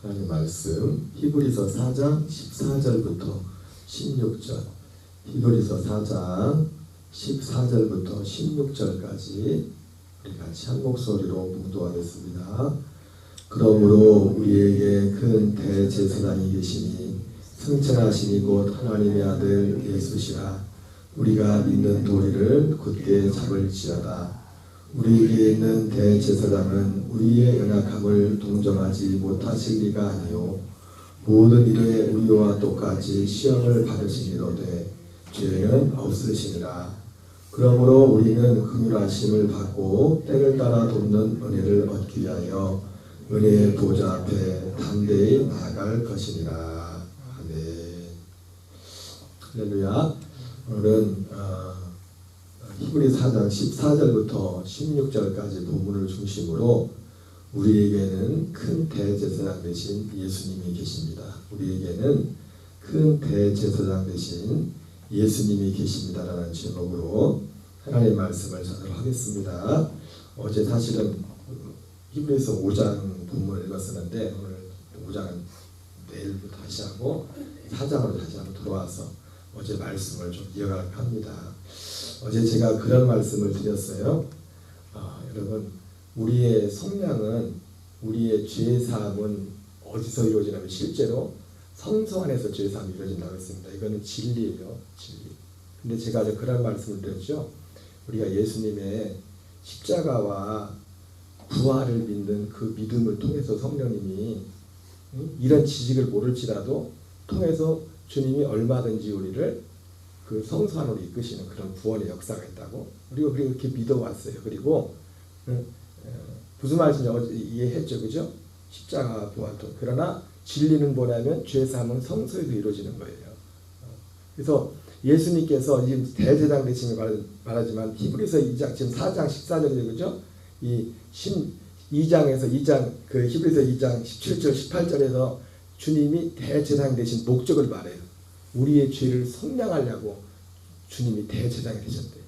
하나님 말씀 히브리서 4장 14절부터 16절, 히브리서 4장 14절부터 16절까지 우리 같이 한 목소리로 묵도하겠습니다. 그러므로 우리에게 큰 대제사장이 계시니 승천하신 이곳 하나님의 아들 예수시라. 우리가 믿는 도리를 굳게 잡을지어다. 우리에게 있는 대제사장은 우리의 연약함을 동정하지 못하실 리가 아니요 모든 일에 우리와 똑같이 시험을 받으시니로되 죄는 없으시니라. 그러므로 우리는 긍휼하심을 받고 때를 따라 돕는 은혜를 얻기 위하여 은혜의 보좌 앞에 담대히 나아갈 것이니라. 아멘. 할렐루야. 오늘은 히브리 4장 14절부터 16절까지 본문을 중심으로 우리에게는 큰 대제사장 되신 예수님이 계십니다. 우리에게는 큰 대제사장 되신 예수님이 계십니다라는 제목으로 하나님의 말씀을 전하도록 하겠습니다. 어제 사실은 히브리서 5장 본문을 읽었었는데 오늘 5장은 내일부터 다시 하고 4장으로 다시 한번 돌아와서 어제 말씀을 좀 이어갈까 합니다. 어제 제가 그런 말씀을 드렸어요. 여러분, 우리의 성량은, 우리의 죄사함은 어디서 이루어지냐면 실제로 성소 안에서 죄사함이 이루어진다고 했습니다. 이거는 진리예요, 진리. 근데 제가 아주 그런 말씀을 드렸죠. 우리가 예수님의 십자가와 부활을 믿는 그 믿음을 통해서 성령님이 이런 지식을 모를지라도 통해서 주님이 얼마든지 우리를 그 성소 안으로 이끄시는 그런 구원의 역사가 있다고 우리가 그렇게 믿어왔어요. 그리고 무슨 말씀인지 어제 이해했죠, 그죠? 십자가 부활도. 그러나 진리는 뭐냐면 죄사함은 성소에서 이루어지는 거예요. 그래서 예수님께서 지금 대제사장 되심을 말하지만 히브리서 2장 지금 4장 14절이죠, 그죠? 이 2장에서 2장 그 히브리서 2장 17절 18절에서 주님이 대제사장 되신 목적을 말해요. 우리의 죄를 속량하려고 주님이 대제사장이 되셨대요.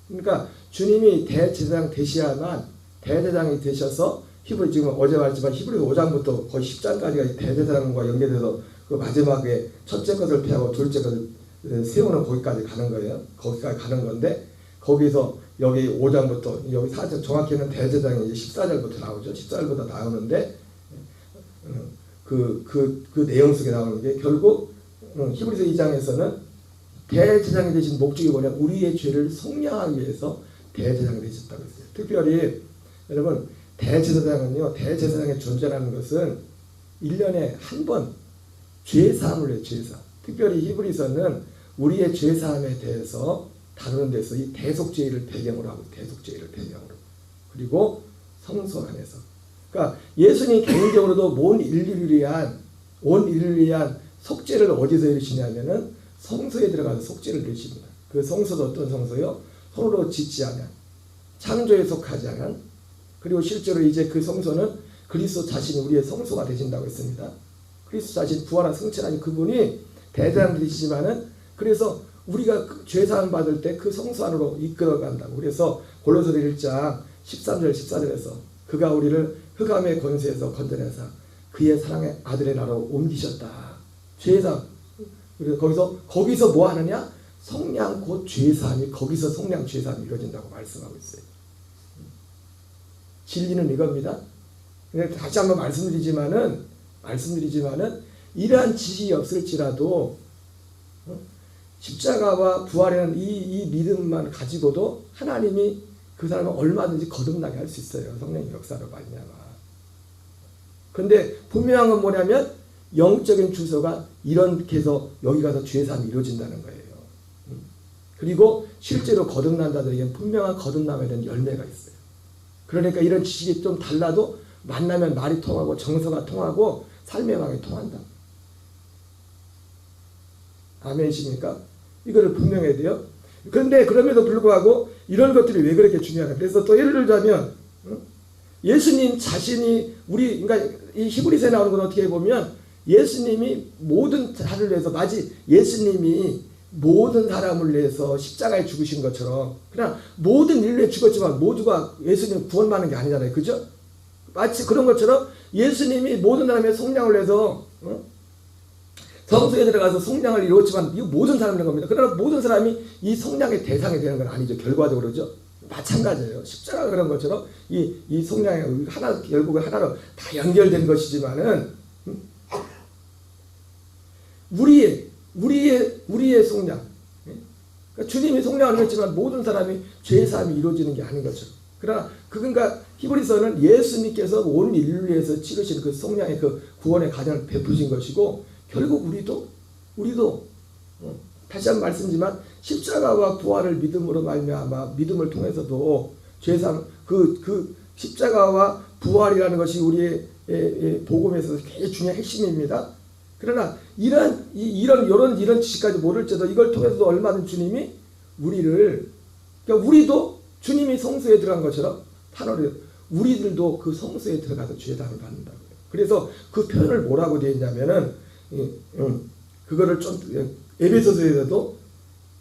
그러니까 주님이 대제사장 되셔야만 대제사장이 되셔서 히브리 지금 어제 말했지만 히브리서 5장부터 거의 10장까지가 대제사장과 연계돼서 그 마지막에 첫째 것을 폐하고 둘째 것을 세우는 거기까지 가는 거예요. 거기까지 가는 건데 거기서 여기 5장부터 여기 4장 정확히는 대제사장이 이제 14절부터 나오죠. 14절부터 나오는데 그 내용 속에 나오는 게 결국 히브리서 2장에서는 대제사장이 되신 목적이 뭐냐, 우리의 죄를 속량하기 위해서 대제사장이 되셨다고 했어요. 특별히 여러분, 대제사장은요, 대제사장의 존재라는 것은 1년에 한 번 죄사함을 해요. 죄사함. 특별히 히브리서는 우리의 죄사함에 대해서 다루는 데서 이 대속죄를 배경으로 하고, 대속죄를 배경으로, 그리고 성소 안에서, 그러니까 예수님 개인적으로도 온 인류를 위한 속죄를 어디서 이루시냐면은 성소에 들어가서 속죄를 이루십니다. 그 성소도 어떤 성소요? 서로 짓지 않은, 창조에 속하지 않은, 그리고 실제로 이제 그 성소는 그리스도 자신이 우리의 성소가 되신다고 했습니다. 그리스도 자신 부활한 승천하신 그분이 대제사장 되시지만은 그래서 우리가 죄사함 받을 때 그 성소 안으로 이끌어간다고. 그래서 골로새서 1장 13절 14절에서 그가 우리를 흑암의 권세에서 건져내사 그의 사랑의 아들의 나라로 옮기셨다. 죄사함. 그래서 거기서 뭐 하느냐? 성량 곧 죄사함이, 거기서 성량 죄사함이 이루어진다고 말씀하고 있어요. 진리는 이겁니다. 다시 한번 말씀드리지만은 이러한 지식이 없을지라도 십자가와 부활이라는 이 믿음만 가지고도 하나님이 그 사람을 얼마든지 거듭나게 할 수 있어요. 성령의 역사로 말미암아. 그런데 분명한 건 뭐냐면 영적인 주소가 이렇게 해서 여기 가서 죄사함이 이루어진다는 거예요. 그리고 실제로 거듭난다들에게는 분명한 거듭남에 대한 열매가 있어요. 그러니까 이런 지식이 좀 달라도 만나면 말이 통하고 정서가 통하고 삶의 방이 통한다. 아멘이십니까? 이거를 분명해야 돼요. 그런데 그럼에도 불구하고 이런 것들이 왜 그렇게 중요하냐. 그래서 또 예를 들자면 예수님 자신이 그러니까 이 히브리서에 나오는 건 어떻게 보면 예수님이 모든 자를 위해서 예수님이 모든 사람을 위해서 십자가에 죽으신 것처럼 그냥 모든 인류에 죽었지만 모두가 예수님 구원받는 게 아니잖아요. 그죠? 마치 그런 것처럼 예수님이 모든 사람의 속량을 해서 성소에 들어가서 속량을 이루었지만 이 모든 사람을 한 겁니다. 그러나 모든 사람이 이 속량의 대상이 되는 건 아니죠. 결과적으로죠. 마찬가지예요. 십자가 그런 것처럼 이 속량이 하나 결국은 하나로 다 연결된 것이지만은 우리의 속량. 그러니까 주님이 속량을 했지만 모든 사람이 죄 사함이 이루어지는 게 아닌 것처럼. 그러나 그러니까 히브리서는 예수님께서 온 인류를 위해서 치르신 그 속량의 그 구원의 과정을 베푸신 것이고 결국 우리도 다시 한번 말씀드리지만 십자가와 부활을 믿음으로 말미암아 믿음을 통해서도 죄사함 그 십자가와 부활이라는 것이 우리의 복음에서 굉장히 중요한 핵심입니다. 그러나 이런 지식까지 모를지도 이걸 통해서도 얼마든지 주님이 그러니까 우리도 주님이 성소에 들어간 것처럼 탄원을 우리들도 그 성소에 들어가서 죄사함을 받는다고요. 그래서 그 표현을 뭐라고 되어 있냐면은 그거를 좀 에베소서에서도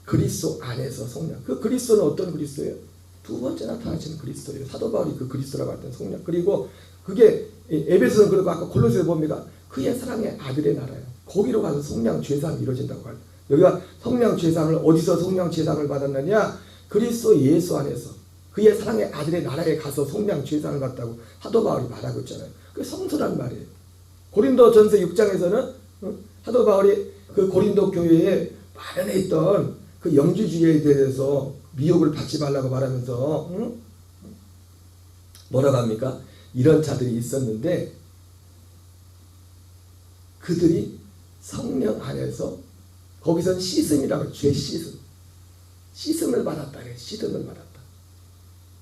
그리스도 안에서 속량. 그 그리스도는 어떤 그리스도예요? 두 번째 나타나시는 그리스도예요. 사도 바울이 그 그리스도라고 했던 속량. 그리고 그게 에베소는 그리고 아까 골로새서 봅니다. 그의 사랑의 아들의 나라예요. 거기로 가서 속량 죄사함이 이루어진다고 해요. 여기가 속량 죄사함을 어디서 속량 죄사함을 받았느냐? 그리스도 예수 안에서 그의 사랑의 아들의 나라에 가서 속량 죄사함을 받다고 사도 바울이 말하고 있잖아요. 그게 성소란 말이에요. 고린도전서 6장에서는 사도 바울이 그 고린도 교회에 마련해 있던 그 영주주의에 대해서 미혹을 받지 말라고 말하면서 뭐라고 합니까? 이런 자들이 있었는데 그들이 성령 안에서 거기선 씻음이라고 죄 씻음을 받았다. 씻음을 받았다.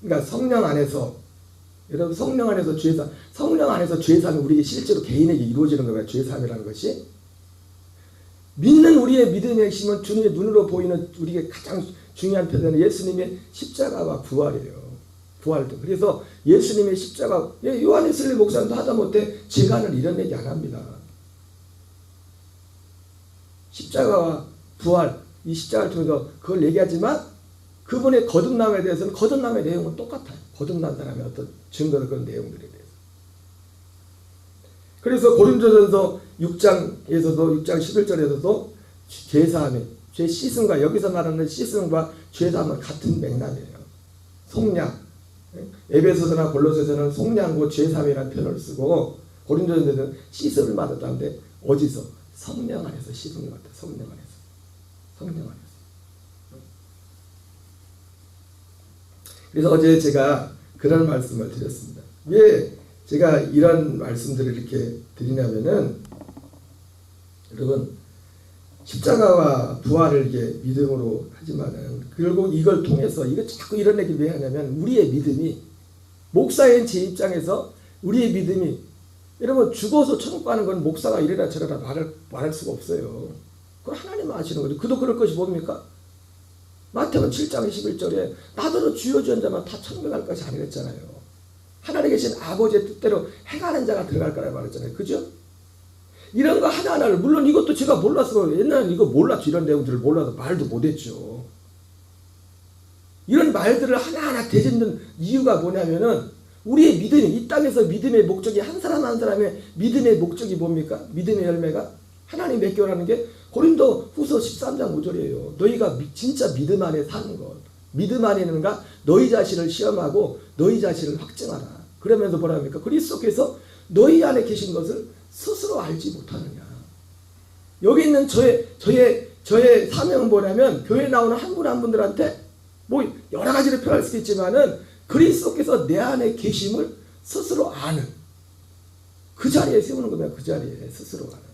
그러니까 성령 안에서 여러분 성령 안에서 죄사 성령 안에서 죄사함이 우리 실제로 개인에게 이루어지는 거예요. 죄사함이라는 것이 믿는 우리의 믿음의 핵심은 주님의 눈으로 보이는 우리에게 가장 중요한 표현은 예수님의 십자가와 부활이에요. 부활도. 그래서 예수님의 십자가 요한 웨슬리 목사님도 하다못해 재간을 이런 얘기 안 합니다. 십자가와 부활 이 십자가를 통해서 그걸 얘기하지만 그분의 거듭남에 대해서는 거듭남의 내용은 똑같아요. 거듭난 사람의 어떤 증거를 그런 내용들에 대해서. 그래서 고린도전서 6장에서도 6장 11절에서도 죄사함이 죄 씻음과 여기서 말하는 씻음과 죄사함은 같은 맥락이에요. 속량. 에베소서나 골로새서는 속량과 죄사함이라는 표현을 쓰고 고린도전서는 씻음을 받았다는데 어디서? 성령 안에서 씻음을 받았다. 성령 안에서. 성령 안에서. 그래서 어제 제가 그런 말씀을 드렸습니다. 왜 제가 이런 말씀들을 이렇게 드리냐면은 여러분 십자가와 부활을 이게 믿음으로 하지만은 결국 이걸 통해서 이거 자꾸 이런 얘기를 왜 하냐면 우리의 믿음이 목사인 제 입장에서 우리의 믿음이 여러분 죽어서 천국 가는 건 목사가 이래라 저래라 말할 수가 없어요. 그건 하나님 아시는 거죠. 그도 그럴 것이 뭡니까? 마태복음 7장 21절에 나더러 주여 주는 자만 다 천국 갈 것이 아니랬잖아요. 하늘에 계신 아버지의 뜻대로 행하는 자가 들어갈 거라고 말했잖아요. 그죠? 이런 거 하나하나를 물론 이것도 제가 몰랐어. 옛날에 이거 몰랐죠. 이런 내용들을 몰라서 말도 못했죠. 이런 말들을 하나하나 되짚는 이유가 뭐냐면은 우리의 믿음이 이 땅에서 믿음의 목적이 한 사람 한 사람의 믿음의 목적이 뭡니까? 믿음의 열매가 하나님 맡겨라는 게 고린도 후서 13장 5절이에요. 너희가 진짜 믿음 안에 사는 것. 믿음 안에는가 너희 자신을 시험하고 너희 자신을 확증하라. 그러면서 뭐라 합니까? 그리스도께서 너희 안에 계신 것을 스스로 알지 못하느냐. 여기 있는 저의 사명은 뭐냐면 교회에 나오는 한 분 한 분들한테 뭐 여러 가지를 표현할 수 있지만은 그리스도께서 내 안에 계심을 스스로 아는 그 자리에 세우는 겁니다. 그 자리에 스스로 아는.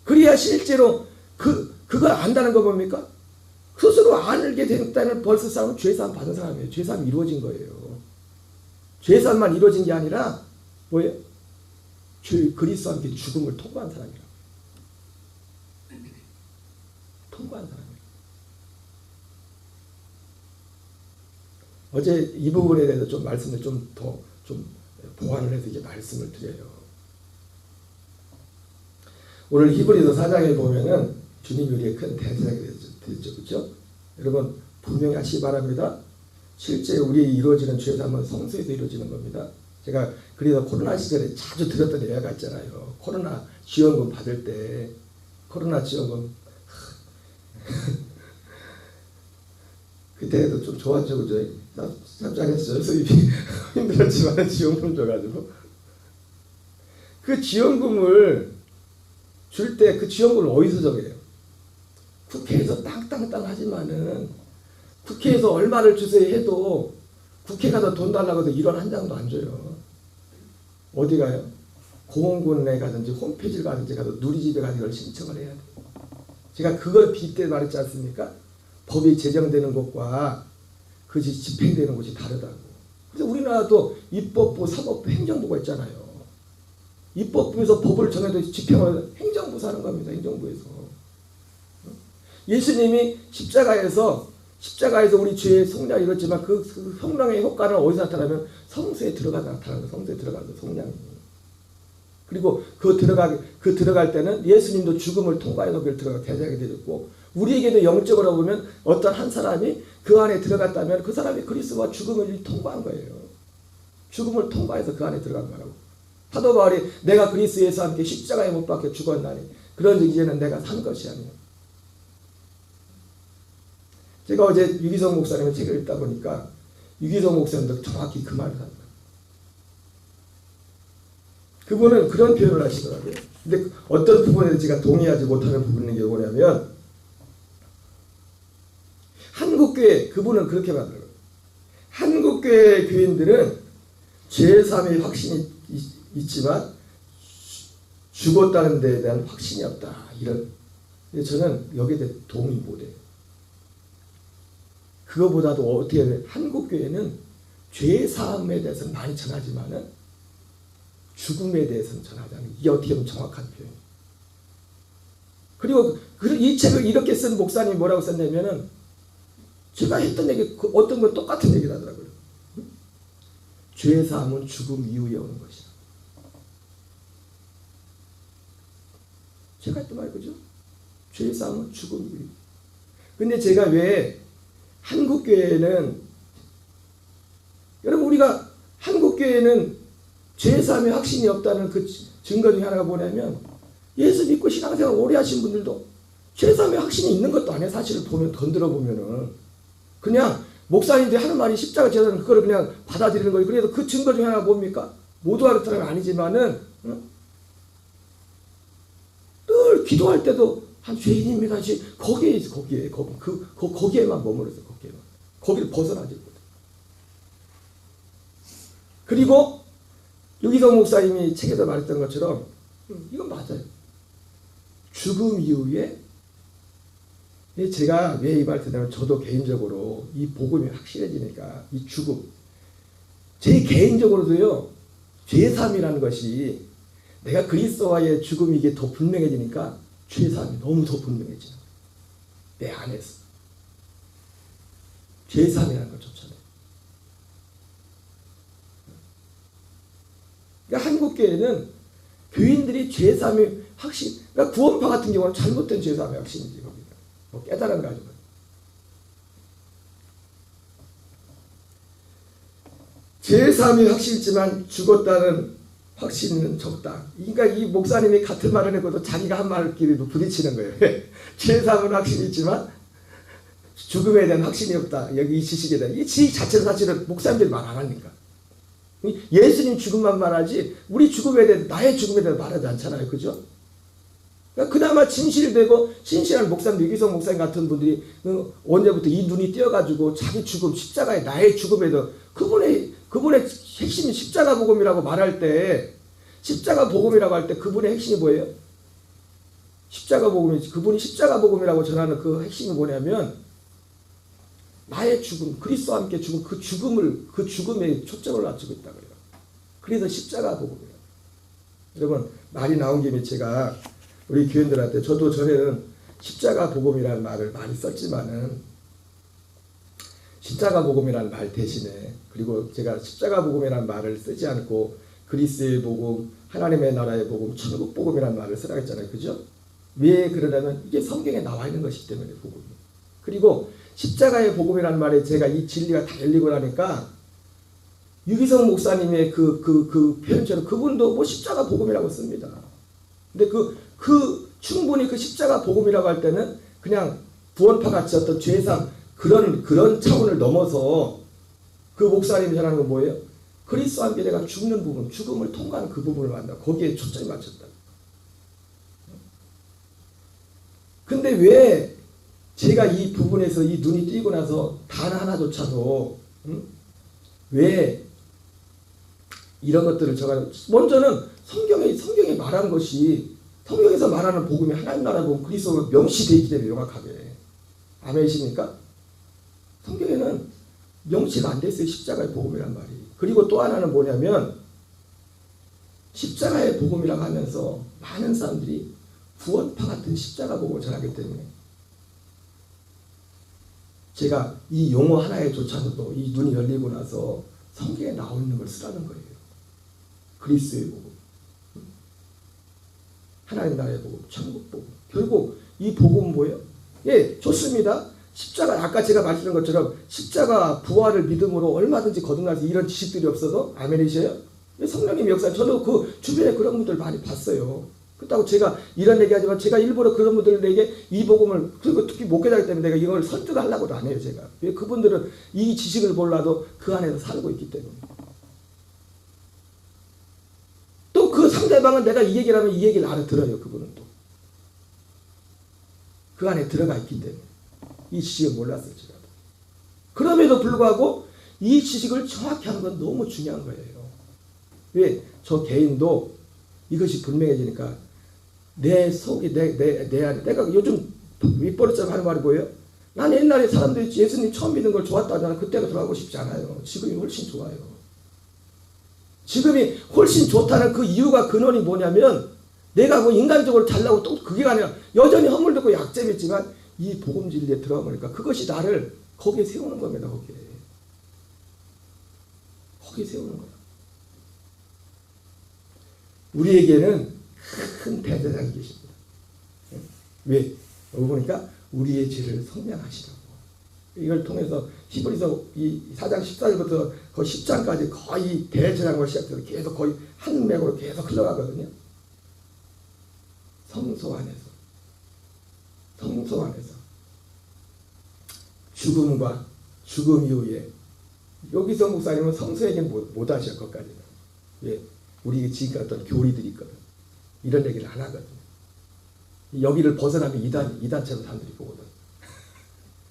그래야 실제로 그걸 안다는 거 뭡니까? 스스로 알게 됐다는 벌써 사람은 죄사함 받은 사람이에요. 죄사함이 이루어진 거예요. 죄사함만 이루어진 게 아니라 뭐예요? 그리스도와 함께 죽음을 통과한 사람이라고. 통과한 사람이에요. 어제 이 부분에 대해서 좀 말씀을 좀 더 보완을 해서 이제 말씀을 드려요. 오늘 히브리서 4장에 보면은 주님이 우리의 큰 대제사장이 되죠. 그렇죠? 여러분 분명히 하시기 바랍니다. 실제 우리의 이루어지는 죄사함은 성소에서 이루어지는 겁니다. 제가 그래서 코로나 시절에 자주 들었던 예가 있잖아요. 코로나 지원금 받을 때 코로나 지원금 그때도 좀 좋았죠, 그죠? 깜짝했어요. 수입이 힘들었지만 지원금 줘가지고 그 지원금을 줄 때 그 지원금을 어디서 정해요? 국회에서 땅땅땅 하지만은 국회에서 얼마를 주세요 해도 국회 가서 돈 달라고 해도 1원 한 장도 안 줘요. 어디 가요? 공원군에 가든지 홈페이지를 가든지 가서 누리집에 가서 이걸 신청을 해야 돼요. 제가 그걸 빗대 말했지 않습니까? 법이 제정되는 곳과 그것이 집행되는 곳이 다르다고. 그래서 우리나라도 입법부, 사법부, 행정부가 있잖아요. 입법부에서 법을 정해도 집행을 행정부에서 하는 겁니다. 행정부에서. 예수님이 십자가에서 우리 죄의 속량이 이렇지만 그 속량의 효과는 어디서 나타나면 성소에 들어가서 나타나는 거예요. 성소에 들어가서 속량이. 그리고 들어갈 때는 예수님도 죽음을 통과해서 그걸 들어가 대장이 되었고 우리에게도 영적으로 보면 어떤 한 사람이 그 안에 들어갔다면 그 사람이 그리스도와 죽음을 통과한 거예요. 죽음을 통과해서 그 안에 들어간 거라고. 사도 바울이 내가 그리스도 예수와 함께 십자가에 못 박혀 죽었나니 그런 이제는 내가 산 것이 아니요. 제가 어제 유기성 목사님의 책을 읽다 보니까 유기성 목사님도 정확히 그 말을 합니다. 그분은 그런 표현을 하시더라고요. 근데 어떤 부분에서 제가 동의하지 못하는 부분인 게 뭐냐면 한국교회 그분은 그렇게 말하더라고요. 한국교회 교인들은 죄사함의 확신이 있지만 죽었다는 데에 대한 확신이 없다. 이런. 저는 여기에 대해 동의 못해요. 그거보다도 어떻게 해야 돼? 한국교회는 죄사함에 대해서는 많이 전하지만은 죽음에 대해서는 전하지 않아요. 이게 어떻게 보면 정확한 표현이에요. 그리고 이 책을 이렇게 쓴 목사님이 뭐라고 썼냐면은 제가 했던 얘기 어떤 건 똑같은 얘기를 하더라고요. 죄사함은 죽음 이후에 오는 것이야. 제가 했던 말 그죠? 죄사함은 죽음 이후에. 근데 제가 왜 한국교회는 여러분 우리가 한국교회는 죄사함의 확신이 없다는 그 증거 중에 하나가 뭐냐면 예수 믿고 신앙생활 오래 하신 분들도 죄사함의 확신이 있는 것도 아니에요. 사실을 보면 건드려 보면은 그냥 목사님들이 하는 말이 십자가 제사는 그거를 그냥 받아들이는 거예요. 그래서 그 증거 중에 하나가 뭡니까? 모두 하는 사람은 아니지만은 늘 기도할 때도 한 죄인입니다. 거기에만 머무르서 거기를 벗어나지 못해. 그리고 유기성 목사님이 책에서 말했던 것처럼 이건 맞아요. 죽음 이후에 제가 왜 이 말 드냐면 저도 개인적으로 이 복음이 확실해지니까 이 죽음 제 개인적으로도요 죄사함이라는 것이 내가 그리스도와의 죽음이 이게 더 분명해지니까 죄사함이 너무 더 분명해지는 거예요. 내 안에서 죄사함이라는 걸 쫓아내요. 그러니까 한국교회는 교인들이 죄사함의 확신, 그러니까 구원파 같은 경우는 잘못된 죄사함의 확신이지 거기는 뭐 깨달은 거 아니고. 죄사함이 확실했지만 죽었다는 확신은 적다. 그러니까 이 목사님이 같은 말을 했고도 자기가 한 말끼리도 부딪히는 거예요. 죄사함은 확신이 있지만 죽음에 대한 확신이 없다. 여기 이 지식에 대한 이 지식 자체는 사실은 목사님들이 말 안 하니까. 예수님 죽음만 말하지 우리 죽음에 대해 나의 죽음에 대해 말하지 않잖아요. 그죠? 그러니까 그나마 진실되고 신실한 목사님 유기성 목사님 같은 분들이 언제부터 이 눈이 띄어가지고 자기 죽음 십자가에 나의 죽음에 대해 그분의 핵심이 십자가 복음이라고 말할 때 십자가 복음이라고 할 때 그분의 핵심이 뭐예요? 십자가 복음이지. 그분이 십자가 복음이라고 전하는 그 핵심이 뭐냐면 나의 죽음, 그리스도와 함께 죽음, 그 죽음에 초점을 맞추고 있다 그래요. 그래서 십자가 복음이에요. 여러분 말이 나온 김에 제가 우리 교인들한테 저도 전에는 십자가 복음이라는 말을 많이 썼지만은 십자가 복음이라는 말 대신에 그리고 제가 십자가 복음이라는 말을 쓰지 않고 그리스도의 복음, 하나님의 나라의 복음, 천국 복음이라는 말을 쓰라고 했잖아요. 그죠? 왜 그러냐면 이게 성경에 나와 있는 것이기 때문에 복음이. 그리고 십자가의 복음이라는 말에 제가 이 진리가 다 열리고 나니까 유기성 목사님의 그 표현처럼 그분도 뭐 십자가 복음이라고 씁니다. 근데 충분히 그 십자가 복음이라고 할 때는 그냥 구원파 같이 어떤 죄상 그런 차원을 넘어서 그 목사님이 전하는 건 뭐예요? 그리스도와 함께 내가 죽는 부분, 죽음을 통과하는 그 부분을 만나 거기에 초점이 맞췄다. 근데 왜 제가 이 부분에서 이 눈이 띄고 나서 단 하나조차도 왜 이런 것들을 제가 먼저는 성경에 말하는 것이 성경에서 말하는 복음이 하나님 나라 복음 그리스도가 명시되어 있기 때문에 명확하게 아멘이십니까? 성경에는 명시가 안 됐어요. 십자가의 복음이란 말이. 그리고 또 하나는 뭐냐면 십자가의 복음이라고 하면서 많은 사람들이 구원파 같은 십자가 복음을 전하기 때문에 제가 이 용어 하나에 조차서도 이 눈이 열리고 나서 성경에 나와 있는 걸 쓰라는 거예요. 그리스도의 복음, 하나님 나라의 복음, 천국 복음. 결국 이 복음은 뭐예요? 예, 좋습니다. 십자가 아까 제가 말씀드린 것처럼 십자가 부활을 믿음으로 얼마든지 거듭날 수 이런 지식들이 없어서 아멘이세요? 성령님 역사 저도 그 주변에 그런 분들 많이 봤어요. 그렇다고 제가 이런 얘기하지만 제가 일부러 그런 분들에게 이 복음을 그리고 특히 목회자이기 때문에 내가 이걸 설득하려고도 안 해요. 제가 왜 그분들은 이 지식을 몰라도 그 안에서 살고 있기 때문에 또 그 상대방은 내가 이 얘기를 하면 이 얘기를 알아들어요. 그분은 또 그 안에 들어가 있기 때문에 이 지식을 몰랐어요. 제가 그럼에도 불구하고 이 지식을 정확히 하는 건 너무 중요한 거예요. 왜? 저 개인도 이것이 분명해지니까 내 속이 내 안에 내가 요즘 윗버릇처럼 하는 말이 뭐예요? 난 옛날에 사람들이 예수님 처음 믿는 걸 좋았다 하잖아. 그때가 돌아가고 싶지 않아요. 지금이 훨씬 좋아요. 지금이 훨씬 좋다는 그 이유가 근원이 뭐냐면 내가 뭐 인간적으로 잘나고 또 그게 아니라 여전히 허물되고 약점이지만 이 복음 진리에 들어가보니까 그것이 나를 거기에 세우는 겁니다. 거기에 세우는 거야. 우리에게는 큰 대제사장이 계십니다. 왜? 여기 보니까 우리의 죄를 성량하시라고. 이걸 통해서 히브리서 이 4장 14절부터 거의 10장까지 거의 대제사장으로 시작해서 계속 거의 한 맥으로 계속 흘러가거든요. 성소 안에서 죽음과 죽음 이후에 여기서 목사님은 성소에게는 못 하셔. 거기까지는. 왜? 우리 지금까지 어떤 교리들이 있거든. 이런 얘기를 안 하거든. 여기를 벗어나면 이단처럼 사람들이 보거든.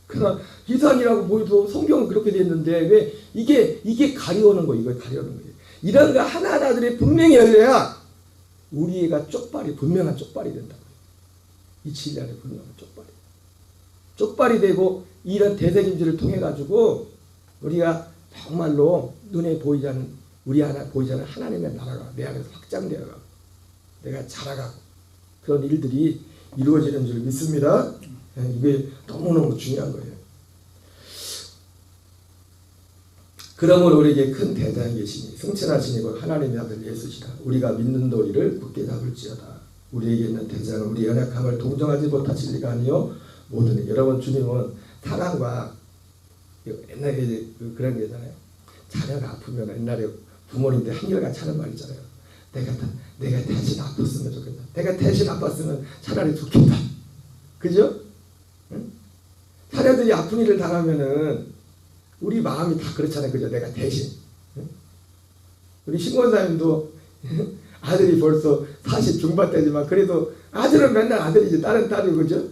그러나 이단이라고 보여도 성경은 그렇게 되어 있는데 왜 이게 가려오는 거예요. 이걸 가려오는 거예요. 이런 거 하나하나들이 분명히 열려야 우리가 분명한 쪽발이 된다고요. 이 진리 안에 분명한 쪽발이 되고 이런 대세김질을 통해 가지고 우리가 정말로 눈에 보이지 않는 우리 하나 보이지 않는 하나님의 나라가 내 안에서 확장되어가고 내가 자라가고 그런 일들이 이루어지는 줄 믿습니다. 이게 너무너무 중요한 거예요. 그러므로 우리에게 큰 대장이 계시니 승천하시니 곧 하나님의 아들 예수시라. 우리가 믿는 도리를 굳게 잡을지어다. 우리에게 있는 대장은 우리 연약함을 동정하지 못하실 리가 아니요 모든 여러분 주님은 사랑과 옛날에 그런 게 있잖아요. 자녀가 아프면 옛날에 부모님들 한결같이 하는 말 있잖아요. 내가 대신 아팠으면 좋겠다. 내가 대신 아팠으면 차라리 좋겠다. 그죠? 응? 자녀들이 아픈 일을 당하면은 우리 마음이 다 그렇잖아요. 그죠? 내가 대신. 응? 우리 신권사님도 아들이 벌써 40 중반 되지만 그래도 아들은 맨날 아들이지 딸은 딸이고 그죠?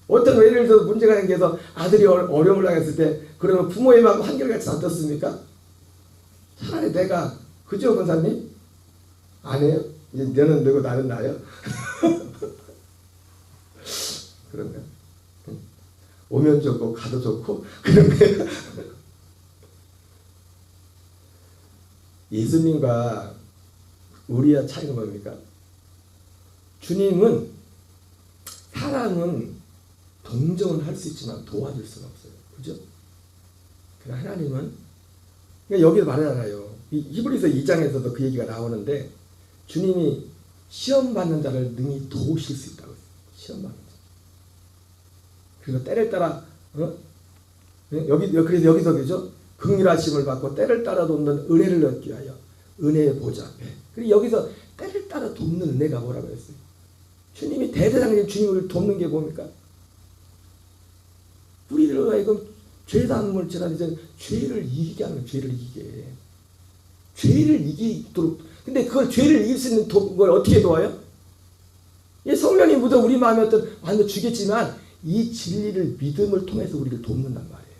어떤 예를 들어서 문제가 생겨서 아들이 어려움을 당했을 때 그러면 부모의 마음 한결같이 어떻습니까? 차라리 내가 그죠 권사님? 안 해요? 이제 너는 너고 나는 나요? 그런가? 오면 좋고 가도 좋고 그런 거예요. 예수님과 우리와 차이가 뭡니까? 주님은 사람은 동정은 할 수 있지만 도와줄 수는 없어요. 그죠? 그러나 하나님은 그러니까 여기서 말하잖아요. 이 히브리서 2장에서도 그 얘기가 나오는데 주님이 시험 받는 자를 능히 도우실 수 있다고 했어요. 시험 받는 자. 그리고 때를 따라 그래서 여기서 그죠? 긍휼하심을 받고 때를 따라 돕는 은혜를 얻기 위하여 은혜의 보좌 앞에. 그리고 여기서 때를 따라 돕는 은혜가 뭐라고 했어요? 주님이 대대장님 주님을 돕는 게 뭡니까? 우리를 하여금 죄사함을 지나는 이제 죄를 이기게 하는, 죄를 이기게. 죄를 이기도록. 근데 그걸 죄를 이길 수 있는 걸 어떻게 도와요? 이 성령이 묻어 우리 마음에 어떤 완전 주겠지만 이 진리를 믿음을 통해서 우리를 돕는단 말이에요.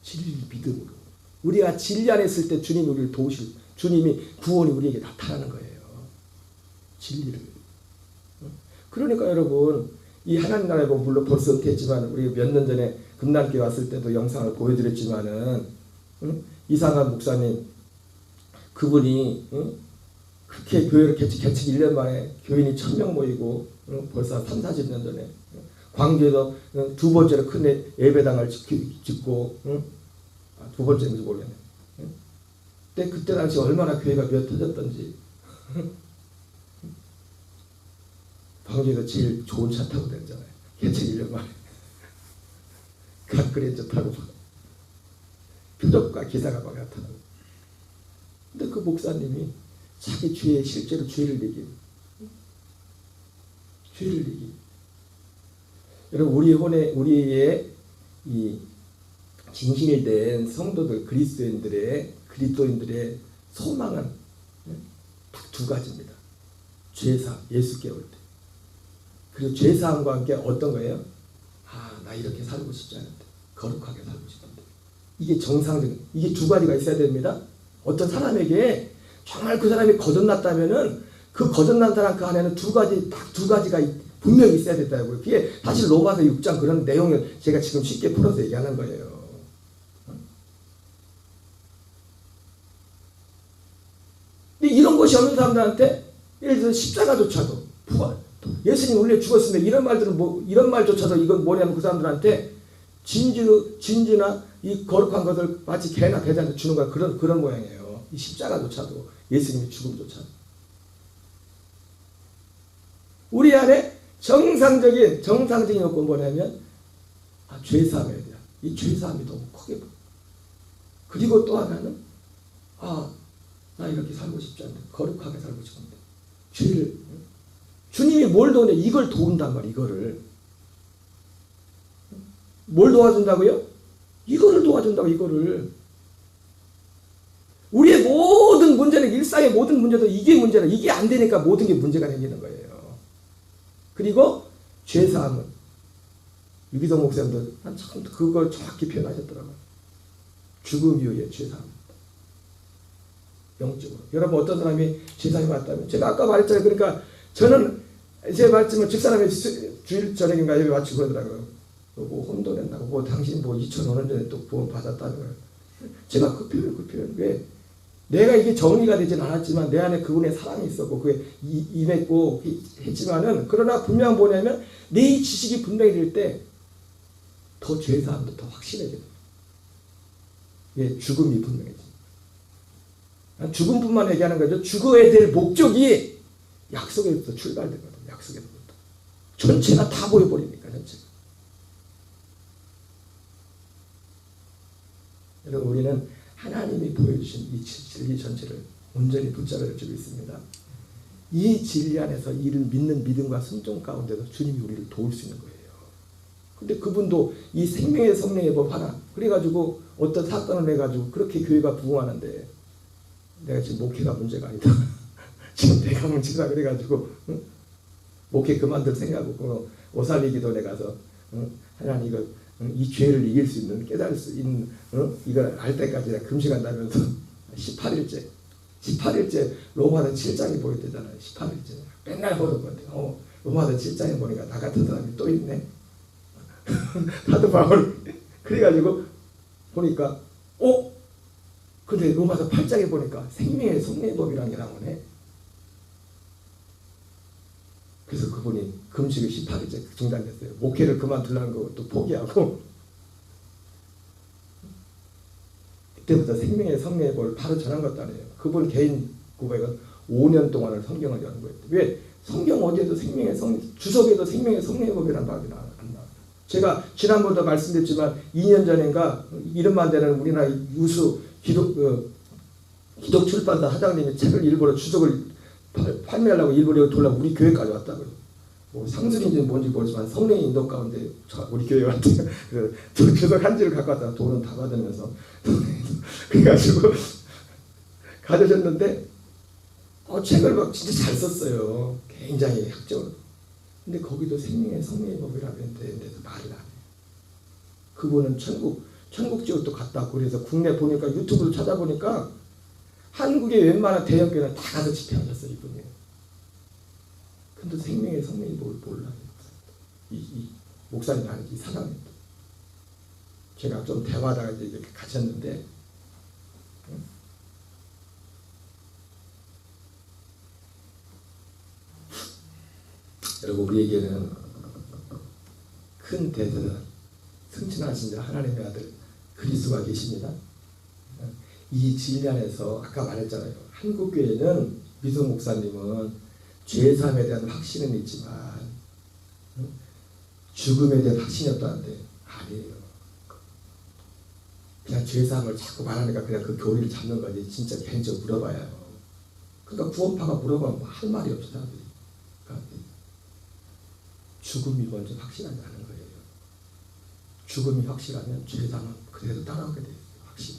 진리를 믿음으로. 우리가 진리 안에 있을 때 주님이 우리를 도우실, 주님이 구원이 우리에게 나타나는 거예요. 진리를. 그러니까 여러분, 이 하나님 나라에 보면 물론 벌써 은퇴했지만 우리 몇 년 전에 금남교회 왔을 때도 영상을 보여드렸지만은 이상한 목사님, 그분이 그렇게 교회를 개척 1년 만에 교인이 1000명 모이고 벌써 3, 40년 전에 광주에서 두 번째로 큰 예배당을 짓고 두 번째인지 모르겠네. 근데 그때 당시 얼마나 교회가 몇 터졌던지. 광주에서 제일 좋은 차 타고 다녔잖아요. 개척 1년 만에. 갓그레인저 타고 표적과 기사가 막 나타나고. 근데 그 목사님이 자기 죄에 실제로 죄를 이기. 여러분, 우리의 이 진실된 성도들, 그리스도인들의 소망은 딱 두 가지입니다. 죄사함, 예수 깨울 때. 그리고 죄사함과 함께 어떤 거예요? 나 이렇게 살고 싶지 않은데, 거룩하게 살고 싶은데. 이게 정상적인, 이게 두 가지가 있어야 됩니다. 어떤 사람에게 정말 그 사람이 거듭났다면은 그 거듭난 사람 그 안에는 딱 두 가지가 분명히 있어야 된다고요. 그게 사실 로마서 6장 그런 내용을 제가 지금 쉽게 풀어서 얘기하는 거예요. 근데 이런 것이 없는 사람들한테 예를 들어서 십자가조차도 부활, 예수님 원래 죽었으면 이런 말들은 이런 말조차도 이건 뭐냐면 그 사람들한테 진주나 이 거룩한 것을 마치 개나 돼지한테 주는 거야. 그런 모양이에요. 이 십자가조차도, 예수님의 죽음조차도. 우리 안에 정상적인 요건 뭐냐면 죄사함에 대한 이 죄사함이 너무 크게 보여. 그리고 또 하나는 나 이렇게 살고 싶지 않는데, 거룩하게 살고 싶은데, 죄를, 주님이 뭘 도우냐, 이걸 도운단 말이야. 이거를 뭘 도와준다고요? 이거를 도와준다고. 이거를. 우리의 모든 문제는, 일상의 모든 문제도 이게 문제라. 이게 안 되니까 모든 게 문제가 생기는 거예요. 그리고 죄사함은 유기성 목사님도 참 그걸 정확히 표현하셨더라고요. 죽음 이후의 죄사함. 영적으로. 여러분, 어떤 사람이 죄사함이 맞다면, 제가 아까 말했잖아요. 그러니까 저는 제가 말했지만 집사람이 주일 저녁인가 예배 마치고 그러더라고요. 혼돈했다고, 당신 2005년 전에 또 구원 받았다는 거예요. 제가 그 표현. 왜? 내가 이게 정리가 되진 않았지만 내 안에 그분의 사랑이 있었고 그게 임했고 했지만은, 그러나 분명한 뭐냐면 내 지식이 분명해질 때 더 죄사함도 더 확실해져요. 예, 죽음이 분명해져. 죽음뿐만 얘기하는 거죠. 죽어야 될 목적이 약속에부터 출발되거든. 약속에부터 전체가 다 보여버리니까. 전체가. 여러분, 우리는 하나님이 보여주신 이 진리 전체를 온전히 붙잡아 주고 있습니다. 이 진리 안에서 이를 믿는 믿음과 순종 가운데서 주님이 우리를 도울 수 있는 거예요. 근데 그분도 이 생명의 성령의 법 하나, 그래가지고 어떤 사건을 해가지고 그렇게 교회가 부흥하는데, 내가 지금 목회가 문제가 아니다. 지금 내가 문제다 그래가지고 목회 그만둘 생각하고 오살리기도에 가서 하나님 이거 이 죄를 이길 수 있는, 깨달을 수 있는 이걸 알 때까지 내가 금식한다면서 18일째 로마서 7장이 보였대잖아요. 18일째 맨날 보던 건데 로마서 7장에 보니까 나 같은 사람이 또 있네. 사도 바울. 그래가지고 보니까 근데 로마서 8장에 보니까 생명의 성령의 법이라는 게 나오네. 그래서 그분이 금식을 18일째 중단됐어요. 목회를 그만두려는 것도 포기하고, 그때부터 생명의 성령의 법을 바로 전한 것도 아니에요. 그분 개인 고백은 5년 동안을 성경을 연구했대요. 왜? 성경 어디에도 생명의 주석에도 생명의 성령의 법이라는 말이 안 나와요. 제가 지난번도 말씀드렸지만 2년 전인가 이름만 되는 우리나라 유수 기독 출판사 사장님이 책을 일부러 주석을 판매하려고 일부러 돌라고 우리 교회까지 왔다고요. 뭐 상술인지는 뭔지 모르지만 성령의 인도 가운데 우리 교회 왔대요. 그 주석 한지를 갖고 왔다가 돈은 다 받으면서 그래가지고 가져졌는데 책을 막 진짜 잘 썼어요. 굉장히 학적으로. 근데 거기도 생명의 성령의 법이라고 했는데도 말을 안 해요. 그분은 천국 지역도 갔다 왔고 그래서 국내 보니까 유튜브로 찾아보니까 한국의 웬만한 대형교회는 다 가서 집회하셨어요. 이분이. 근데 생명의 성령의 법을 몰라요. 이 목사님 아니지 이 사람이. 제가 좀 대화하다가 이렇게 갇혔는데 여러분 우리에게는 큰 대대자 승천하신 자 하나님의 아들 그리스도가 계십니다. 이 진리 안에서 아까 말했잖아요. 한국교회는 미성 목사님은 죄사함에 대한 확신은 있지만 죽음에 대한 확신이 없다는데 아니에요. 그냥 죄사함을 자꾸 말하니까 그냥 그 교리를 잡는 거지. 진짜 개인적으로 물어봐야 해요. 그러니까 구원파가 물어보면 뭐 할 말이 없어 사람들이. 죽음이 먼저 확실하지 않은 거예요. 죽음이 확실하면 죄사함은 그래도 따라오게 돼요. 확실.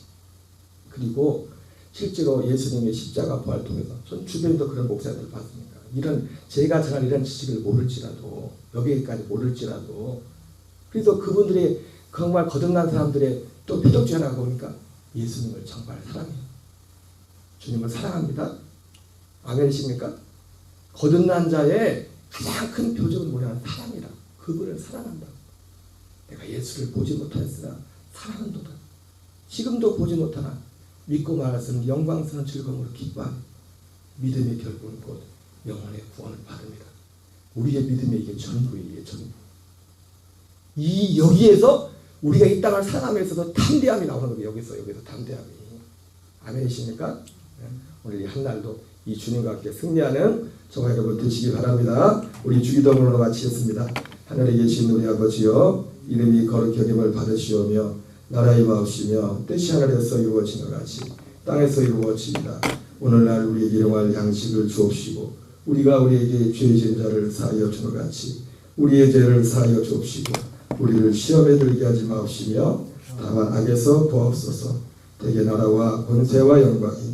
그리고 실제로 예수님의 십자가 부활을 통해서 전 주변에도 그런 목사님들 봤습니까? 이런 제가 전한 이런 지식을 모를지라도 여기까지 모를지라도 그래서 그분들이 정말 거듭난 사람들의 또 표적지 하나 보니까 예수님을 정말 사랑해요. 주님을 사랑합니다. 아멘이십니까? 거듭난 자의 가장 큰 표적은 뭐냐면 사랑이라. 그분을 사랑한다. 내가 예수를 보지 못하였으나 사랑한도다. 지금도 보지 못하나 믿고 말하는 영광스러운 즐거움으로 기뻐하는 믿음의 결국은 곧 영혼의 구원을 받습니다. 우리의 믿음의 이게 전부이에요. 전부. 이 여기에서 우리가 이 땅을 살아가면서도 담대함이 나오는 거예요. 여기서 담대함이. 아멘이십니까? 오늘 이 한날도 이 주님과 함께 승리하는 저와 여러분 되시기 바랍니다. 우리 주기도문으로 마치겠습니다. 하늘에 계신 우리 아버지여 이름이 거룩히 여김을 받으시오며 나라의 마옵시며 뜻이 하늘에서 이루어진 것 같이 땅에서 이루어지이다. 오늘날 우리에게 일용할 양식을 주옵시고 우리가 우리에게 죄 지은 자를 사하여 준 것 같이 우리의 죄를 사하여 주옵시고 우리를 시험에 들게 하지 마옵시며 다만 악에서 구하옵소서. 대개 나라와 권세와 영광이